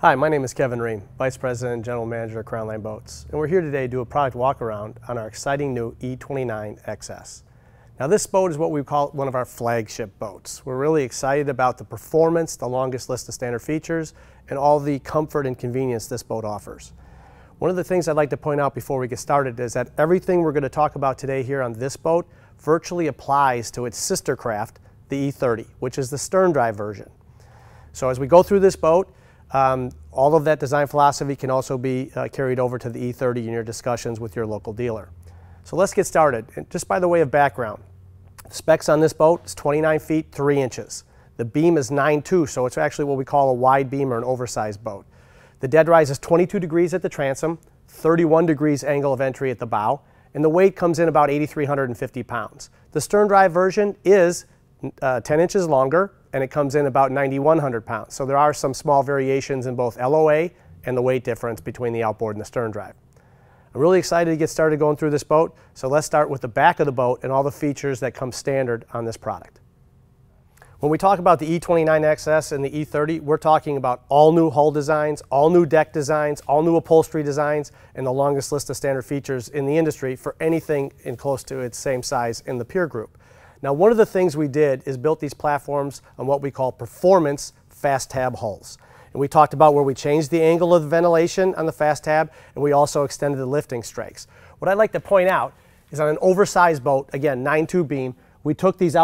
Hi, my name is Kevin Riem, Vice President and General Manager of Crownline Boats, and we're here today to do a product walk-around on our exciting new E29 XS. Now this boat is what we call one of our flagship boats. We're really excited about the performance, the longest list of standard features, and all the comfort and convenience this boat offers. One of the things I'd like to point out before we get started is that everything we're going to talk about today here on this boat virtually applies to its sister craft, the E30, which is the stern drive version. So as we go through this boat, all of that design philosophy can also be carried over to the E30 in your discussions with your local dealer. So let's get started. And just by the way of background, the specs on this boat is 29 feet 3 inches. The beam is 9'2", so it's actually what we call a wide beam or an oversized boat. The dead rise is 22 degrees at the transom, 31 degrees angle of entry at the bow, and the weight comes in about 8,350 pounds. The stern drive version is 10 inches longer, and it comes in about 9,100 pounds. So there are some small variations in both LOA and the weight difference between the outboard and the stern drive. I'm really excited to get started going through this boat, so let's start with the back of the boat and all the features that come standard on this product. When we talk about the E29 XS and the E30, we're talking about all new hull designs, all new deck designs, all new upholstery designs, and the longest list of standard features in the industry for anything in close to its same size in the peer group. Now, one of the things we did is built these platforms on what we call performance fast tab hulls. And we talked about where we changed the angle of the ventilation on the fast tab, and we also extended the lifting strikes. What I'd like to point out is on an oversized boat, again, 9'2" beam, we took these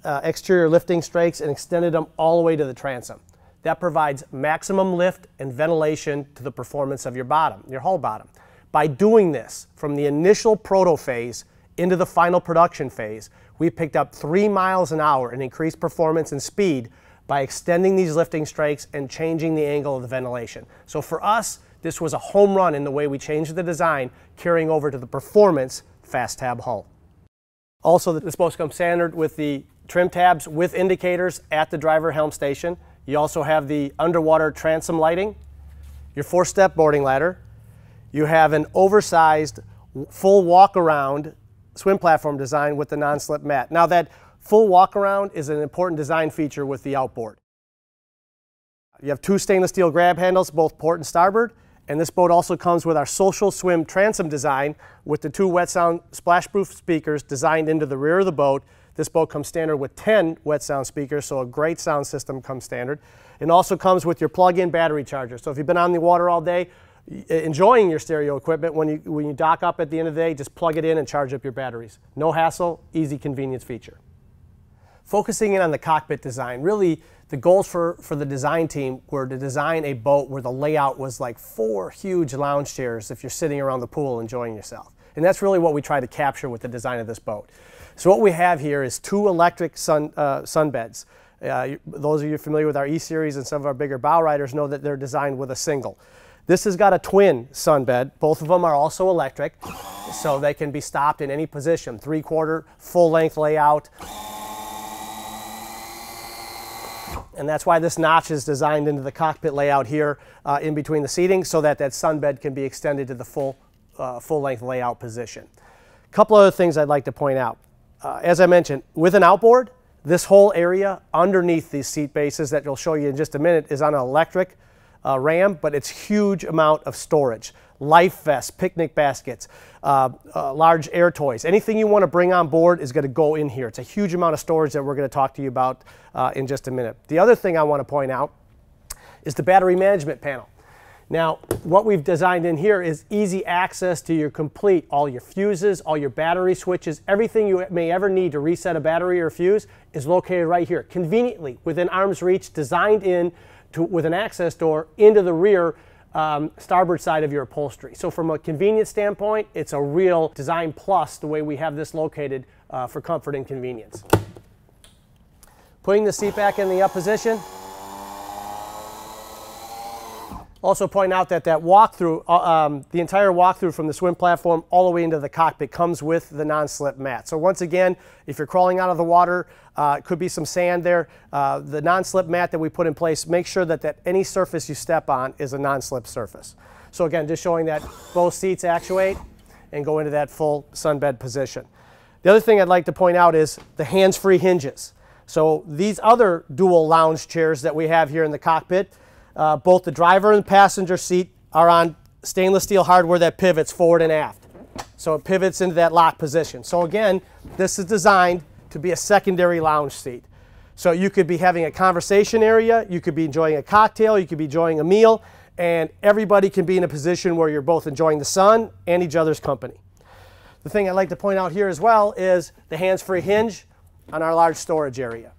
exterior lifting strikes and extended them all the way to the transom. That provides maximum lift and ventilation to the performance of your bottom, your hull bottom. By doing this, from the initial proto phase into the final production phase, we picked up 3 miles an hour in increased performance and speed by extending these lifting strikes and changing the angle of the ventilation. So for us, this was a home run in the way we changed the design, carrying over to the performance fast tab hull. Also, this boat comes standard with the trim tabs with indicators at the driver helm station. You also have the underwater transom lighting, your 4-step boarding ladder. You have an oversized full walk-around swim platform design with the non-slip mat. Now that full walk-around is an important design feature with the outboard. You have 2 stainless steel grab handles, both port and starboard, and this boat also comes with our social swim transom design with the 2 wet sound splash-proof speakers designed into the rear of the boat. This boat comes standard with 10 wet sound speakers, so a great sound system comes standard. It also comes with your plug-in battery charger. So if you've been on the water all day, enjoying your stereo equipment, when you dock up at the end of the day, just plug it in and charge up your batteries. No hassle, easy convenience feature. Focusing in on the cockpit design, really the goals for the design team were to design a boat where the layout was like 4 huge lounge chairs if you're sitting around the pool enjoying yourself. And that's really what we try to capture with the design of this boat. So what we have here is 2 electric sunbeds. Those of you familiar with our E-Series and some of our bigger bow riders know that they're designed with a single. This has got a twin sunbed. Both of them are also electric, so they can be stopped in any position. 3/4, full-length layout. And that's why this notch is designed into the cockpit layout here in between the seating, so that that sunbed can be extended to the full-length layout position. A couple other things I'd like to point out. As I mentioned, with an outboard, this whole area underneath these seat bases that we'll show you in just a minute is on an electric Riem, but it's huge amount of storage. Life vests, picnic baskets, large air toys. Anything you want to bring on board is going to go in here. It's a huge amount of storage that we're going to talk to you about in just a minute. The other thing I want to point out is the battery management panel. Now, what we've designed in here is easy access to all your fuses, all your battery switches, everything you may ever need to reset a battery or fuse is located right here, conveniently within arm's reach, designed in with an access door into the rear starboard side of your upholstery. So from a convenience standpoint, it's a real design plus the way we have this located for comfort and convenience. Putting the seat back in the up position. Also point out that walkthrough, the entire walkthrough from the swim platform all the way into the cockpit comes with the non-slip mat. So once again, if you're crawling out of the water, it could be some sand there. The non-slip mat that we put in place, make sure that any surface you step on is a non-slip surface. So again, just showing that both seats actuate and go into that full sunbed position. The other thing I'd like to point out is the hands-free hinges. So these other dual lounge chairs that we have here in the cockpit, Both the driver and passenger seat are on stainless steel hardware that pivots forward and aft. So it pivots into that lock position. So again, this is designed to be a secondary lounge seat. So you could be having a conversation area, you could be enjoying a cocktail, you could be enjoying a meal, and everybody can be in a position where you're both enjoying the sun and each other's company. The thing I'd like to point out here as well is the hands-free hinge on our large storage area.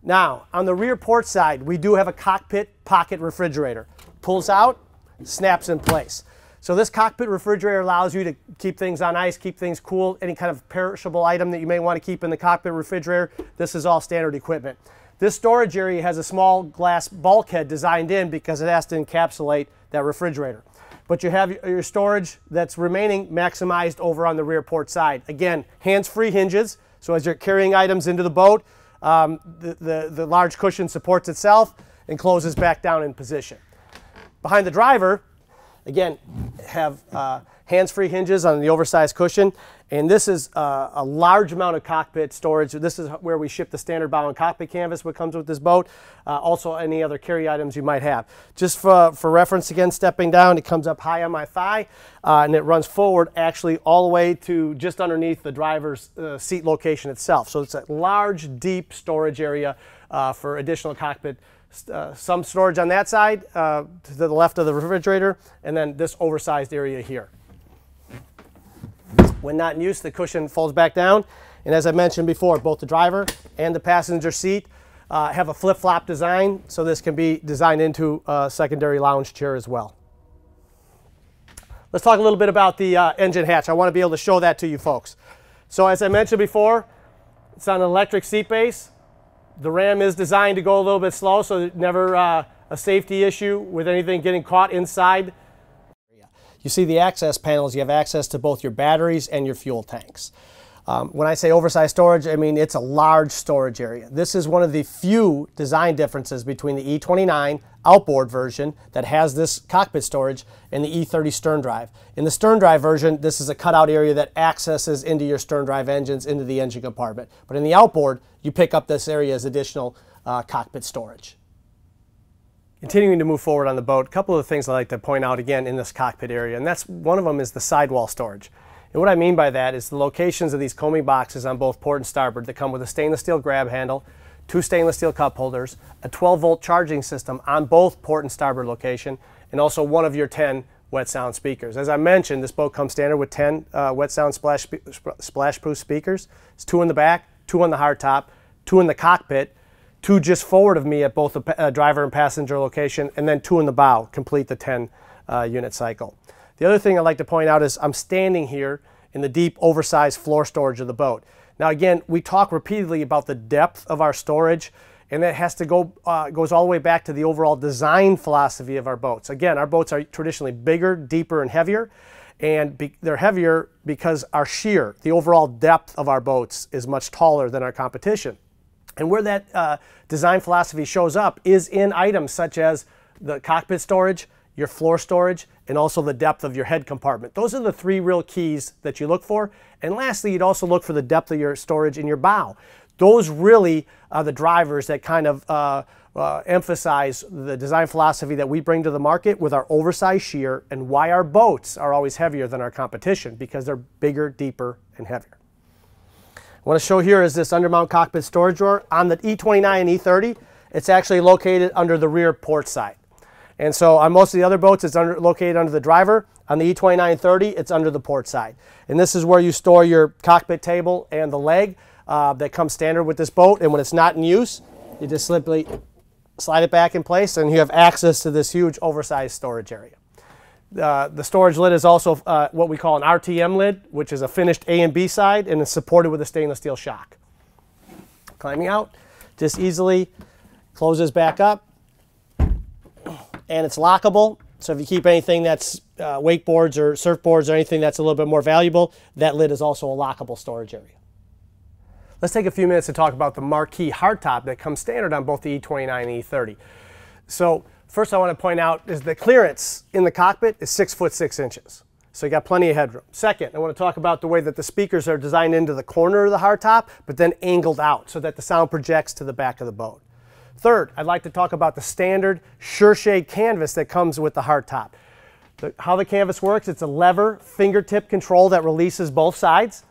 Now, on the rear port side, we do have a cockpit pocket refrigerator. Pulls out, snaps in place. So this cockpit refrigerator allows you to keep things on ice, keep things cool, any kind of perishable item that you may want to keep in the cockpit refrigerator. This is all standard equipment. This storage area has a small glass bulkhead designed in because it has to encapsulate that refrigerator. But you have your storage that's remaining maximized over on the rear port side. Again, hands-free hinges, so as you're carrying items into the boat, the large cushion supports itself and closes back down in position. Behind the driver, again, have hands-free hinges on the oversized cushion, and this is a large amount of cockpit storage. This is where we ship the standard bow and cockpit canvas, what comes with this boat. Also, any other carry items you might have. Just for reference, again, stepping down, it comes up high on my thigh, and it runs forward actually all the way to just underneath the driver's seat location itself. So it's a large, deep storage area for additional cockpit. Some storage on that side to the left of the refrigerator, and then this oversized area here. When not in use, the cushion folds back down, and as I mentioned before, both the driver and the passenger seat have a flip-flop design, so this can be designed into a secondary lounge chair as well. Let's talk a little bit about the engine hatch. I want to be able to show that to you folks. So as I mentioned before, it's on an electric seat base. The Ram is designed to go a little bit slow, so never a safety issue with anything getting caught inside. You see the access panels, you have access to both your batteries and your fuel tanks. When I say oversized storage, I mean it's a large storage area. This is one of the few design differences between the E29 outboard version that has this cockpit storage and the E30 stern drive. In the stern drive version, this is a cutout area that accesses into your stern drive engines, into the engine compartment. But in the outboard, you pick up this area as additional cockpit storage. Continuing to move forward on the boat, a couple of things I'd like to point out again in this cockpit area, and that's one of them is the sidewall storage. And what I mean by that is the locations of these combing boxes on both port and starboard that come with a stainless steel grab handle, 2 stainless steel cup holders, a 12-volt charging system on both port and starboard location, and also one of your 10 wet sound speakers. As I mentioned, this boat comes standard with 10 wet sound splash-proof speakers. It's 2 in the back, 2 on the hardtop, 2 in the cockpit, 2 just forward of me at both the driver and passenger location, and then 2 in the bow, complete the 10 unit cycle. The other thing I'd like to point out is I'm standing here in the deep, oversized floor storage of the boat. Now again, we talk repeatedly about the depth of our storage, and that has to go goes all the way back to the overall design philosophy of our boats. Again, our boats are traditionally bigger, deeper, and heavier, and they're heavier because our shear, the overall depth of our boats, is much taller than our competition. And where that design philosophy shows up is in items such as the cockpit storage, your floor storage, and also the depth of your head compartment. Those are the 3 real keys that you look for. And lastly, you'd also look for the depth of your storage in your bow. Those really are the drivers that kind of emphasize the design philosophy that we bring to the market with our oversized shear, and why our boats are always heavier than our competition, because they're bigger, deeper, and heavier. What I want to show here is this undermount cockpit storage drawer. On the E29 and E30, it's actually located under the rear port side. And so on most of the other boats, it's located under the driver. On the E29 and 30, it's under the port side. And this is where you store your cockpit table and the leg that comes standard with this boat. And when it's not in use, you just simply slide it back in place, and you have access to this huge oversized storage area. The storage lid is also what we call an RTM lid, which is a finished A and B side, and is supported with a stainless steel shock. Climbing out, just easily closes back up, and it's lockable. So if you keep anything that's wakeboards or surfboards or anything that's a little bit more valuable, that lid is also a lockable storage area. Let's take a few minutes to talk about the marquee hardtop that comes standard on both the E29 and E30. So first I want to point out is the clearance in the cockpit is 6 foot 6 inches. So you got plenty of headroom. Second, I want to talk about the way that the speakers are designed into the corner of the hardtop, but then angled out so that the sound projects to the back of the boat. Third, I'd like to talk about the standard sure shade canvas that comes with the hardtop. How the canvas works, it's a lever fingertip control that releases both sides,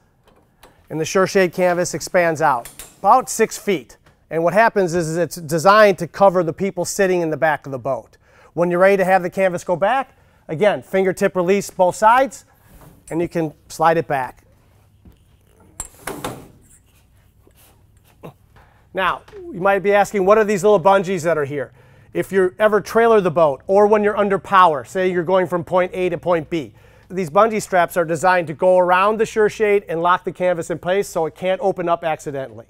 and the sure shade canvas expands out about 6 feet. And what happens is it's designed to cover the people sitting in the back of the boat. When you're ready to have the canvas go back, again, fingertip release both sides, and you can slide it back. Now, you might be asking, what are these little bungees that are here? If you ever trailer the boat, or when you're under power, say you're going from point A to point B, these bungee straps are designed to go around the sure shade and lock the canvas in place so it can't open up accidentally.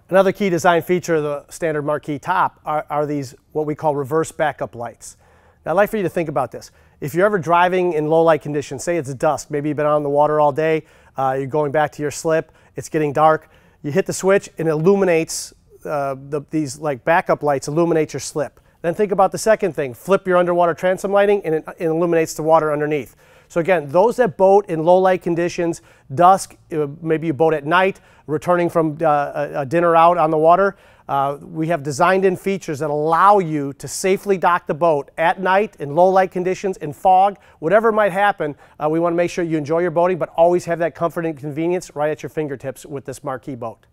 Another key design feature of the standard marquee top are these, what we call reverse backup lights. Now, I'd like for you to think about this. If you're ever driving in low light conditions, say it's dusk, maybe you've been on the water all day, you're going back to your slip, it's getting dark, you hit the switch and it illuminates, these like backup lights illuminate your slip. Then think about the second thing, flip your underwater transom lighting and it illuminates the water underneath. So again, those that boat in low light conditions, dusk, maybe you boat at night, returning from a dinner out on the water, we have designed in features that allow you to safely dock the boat at night in low light conditions, in fog, whatever might happen. We want to make sure you enjoy your boating, but always have that comfort and convenience right at your fingertips with this marquee boat.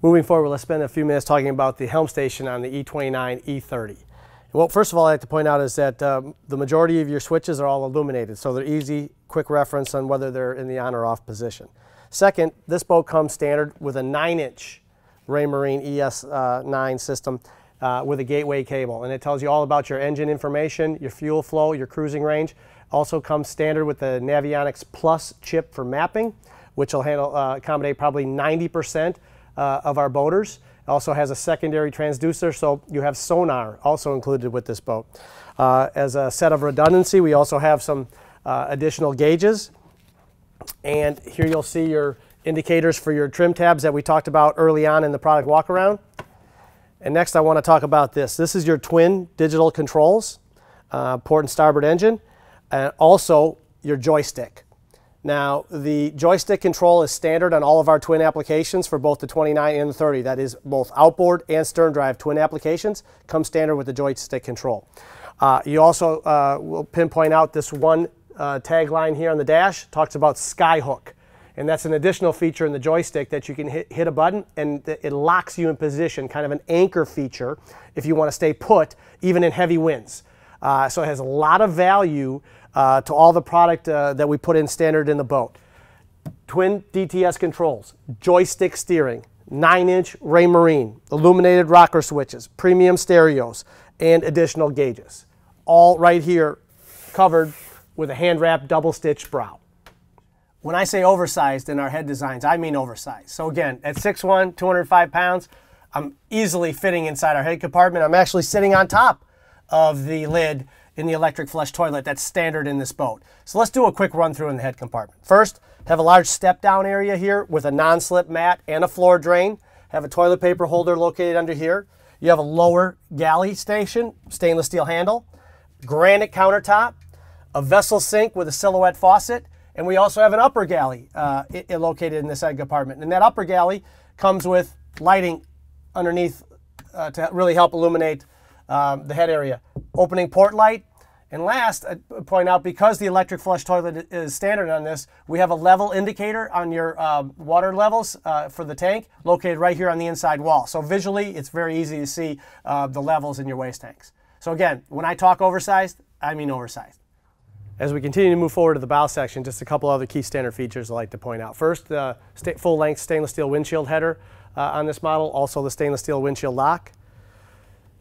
Moving forward, let's spend a few minutes talking about the helm station on the E29 E30. Well, first of all, I'd like to point out is that the majority of your switches are all illuminated, so they're easy, quick reference on whether they're in the on or off position. Second, this boat comes standard with a 9-inch Riem ES9 system with a gateway cable, and it tells you all about your engine information, your fuel flow, your cruising range. Also comes standard with the Navionics Plus chip for mapping, which will accommodate probably 90% of our boaters. It also has a secondary transducer, so you have sonar also included with this boat. As a set of redundancy, we also have some additional gauges. And here you'll see your indicators for your trim tabs that we talked about early on in the product walk around. And next I want to talk about this. This is your twin digital controls, port and starboard engine, and also your joystick. Now, the joystick control is standard on all of our twin applications for both the 29 and the 30. That is both outboard and stern drive twin applications come standard with the joystick control. You also will pinpoint out this one tagline here on the dash, talks about skyhook. And that's an additional feature in the joystick that you can hit a button and it locks you in position, kind of an anchor feature if you want to stay put even in heavy winds. So it has a lot of value to all the product that we put in standard in the boat. Twin DTS controls, joystick steering, 9-inch Riem, illuminated rocker switches, premium stereos, and additional gauges. All right here covered with a hand-wrapped double-stitch brow. When I say oversized in our head designs, I mean oversized. So again, at 6'1", 205 pounds, I'm easily fitting inside our head compartment. I'm actually sitting on top of the lid in the electric flush toilet that's standard in this boat. So let's do a quick run through in the head compartment. First, have a large step down area here with a non-slip mat and a floor drain. Have a toilet paper holder located under here. You have a lower galley station, stainless steel handle, granite countertop, a vessel sink with a silhouette faucet, and we also have an upper galley located in this head compartment. And that upper galley comes with lighting underneath to really help illuminate the head area. Opening port light. And last, I point out, because the electric flush toilet is standard on this, we have a level indicator on your water levels for the tank located right here on the inside wall. So visually, it's very easy to see the levels in your waste tanks. So again, when I talk oversized, I mean oversized. As we continue to move forward to the bow section, just a couple other key standard features I'd like to point out. First, the full-length stainless steel windshield header on this model, also the stainless steel windshield lock.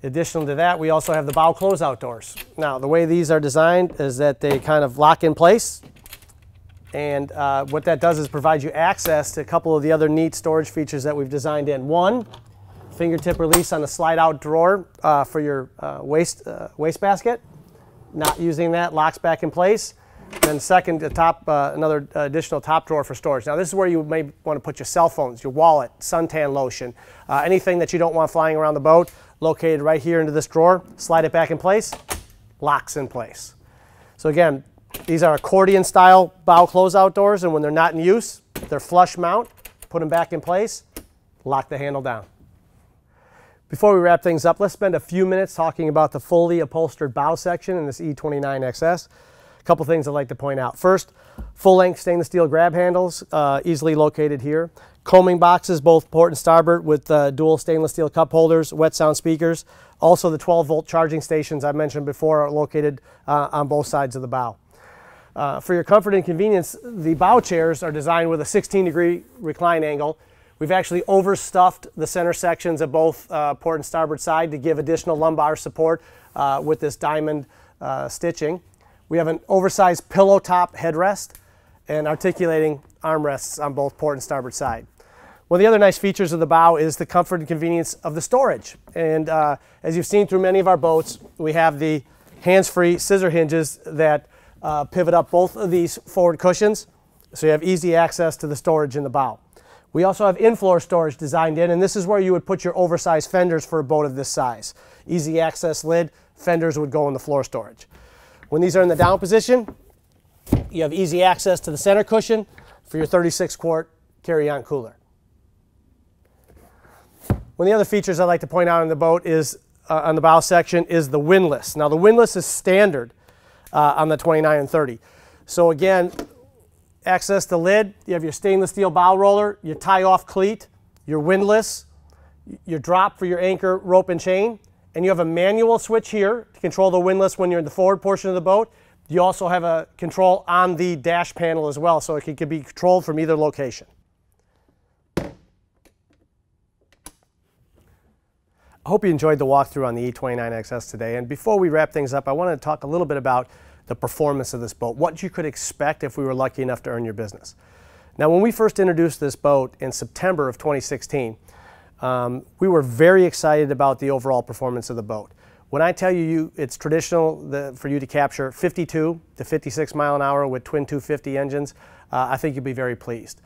In addition to that, we also have the bow closeout doors. Now, the way these are designed is that they kind of lock in place, and what that does is provide you access to a couple of the other neat storage features that we've designed in. One, fingertip release on the slide-out drawer for your waste basket. Not using that, locks back in place. Then second, the top, another additional top drawer for storage. Now this is where you may want to put your cell phones, your wallet, suntan lotion, anything that you don't want flying around the boat, located right here into this drawer. Slide it back in place, locks in place. So again, these are accordion style bow closeout doors, and when they're not in use, they're flush mount, put them back in place, lock the handle down. Before we wrap things up, let's spend a few minutes talking about the fully upholstered bow section in this E29 XS. A couple things I'd like to point out. First, full-length stainless steel grab handles, easily located here. Combing boxes, both port and starboard, with dual stainless steel cup holders, wet sound speakers. Also, the 12-volt charging stations I mentioned before are located on both sides of the bow. For your comfort and convenience, the bow chairs are designed with a 16-degree recline angle. We've actually overstuffed the center sections of both port and starboard side to give additional lumbar support with this diamond stitching. We have an oversized pillow top headrest and articulating armrests on both port and starboard side. One of the other nice features of the bow is the comfort and convenience of the storage. And as you've seen through many of our boats, we have the hands-free scissor hinges that pivot up both of these forward cushions, so you have easy access to the storage in the bow. We also have in-floor storage designed in, and this is where you would put your oversized fenders for a boat of this size. Easy access lid, fenders would go in the floor storage. When these are in the down position, you have easy access to the center cushion for your 36-quart carry-on cooler. One of the other features I'd like to point out on the boat is, on the bow section, is the windlass. Now the windlass is standard on the 29 and 30. So again, access the lid, you have your stainless steel bow roller, your tie-off cleat, your windlass, your drop for your anchor, rope, and chain, and you have a manual switch here to control the windlass when you're in the forward portion of the boat. You also have a control on the dash panel as well, so it can be controlled from either location. I hope you enjoyed the walkthrough on the E29 XS today, and before we wrap things up, I want to talk a little bit about the performance of this boat, what you could expect if we were lucky enough to earn your business. Now, when we first introduced this boat in September of 2016, we were very excited about the overall performance of the boat. When I tell you it's traditional for you to capture 52 to 56 mile an hour with twin 250 engines, I think you'll be very pleased.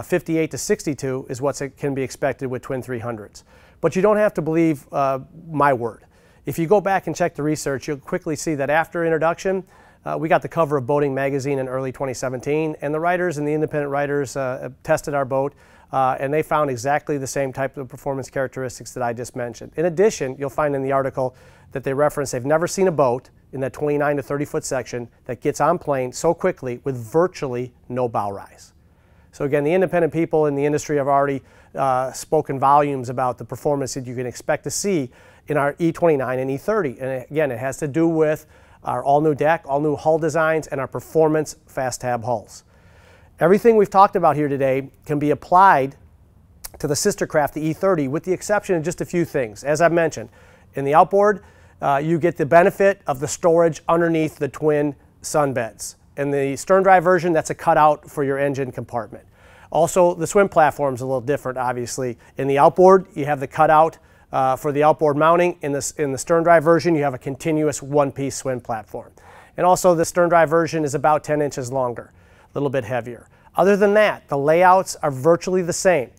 58 to 62 is what can be expected with twin 300s. But you don't have to believe my word. If you go back and check the research, you'll quickly see that after introduction, we got the cover of Boating Magazine in early 2017, and the writers and the independent writers tested our boat, and they found exactly the same type of performance characteristics that I just mentioned. In addition, you'll find in the article that they reference they've never seen a boat in that 29 to 30 foot section that gets on plane so quickly with virtually no bow rise. So again, the independent people in the industry have already spoken volumes about the performance that you can expect to see in our E29 and E30. And again, it has to do with our all-new deck, all-new hull designs, and our performance fast tab hulls. Everything we've talked about here today can be applied to the sister craft, the E30, with the exception of just a few things. As I've mentioned, in the outboard, you get the benefit of the storage underneath the twin sunbeds. In the stern drive version, that's a cutout for your engine compartment. Also, the swim platform is a little different, obviously. In the outboard, you have the cutout for the outboard mounting. In the stern drive version, you have a continuous one-piece swim platform. And also, the stern drive version is about 10 inches longer, a little bit heavier. Other than that, the layouts are virtually the same.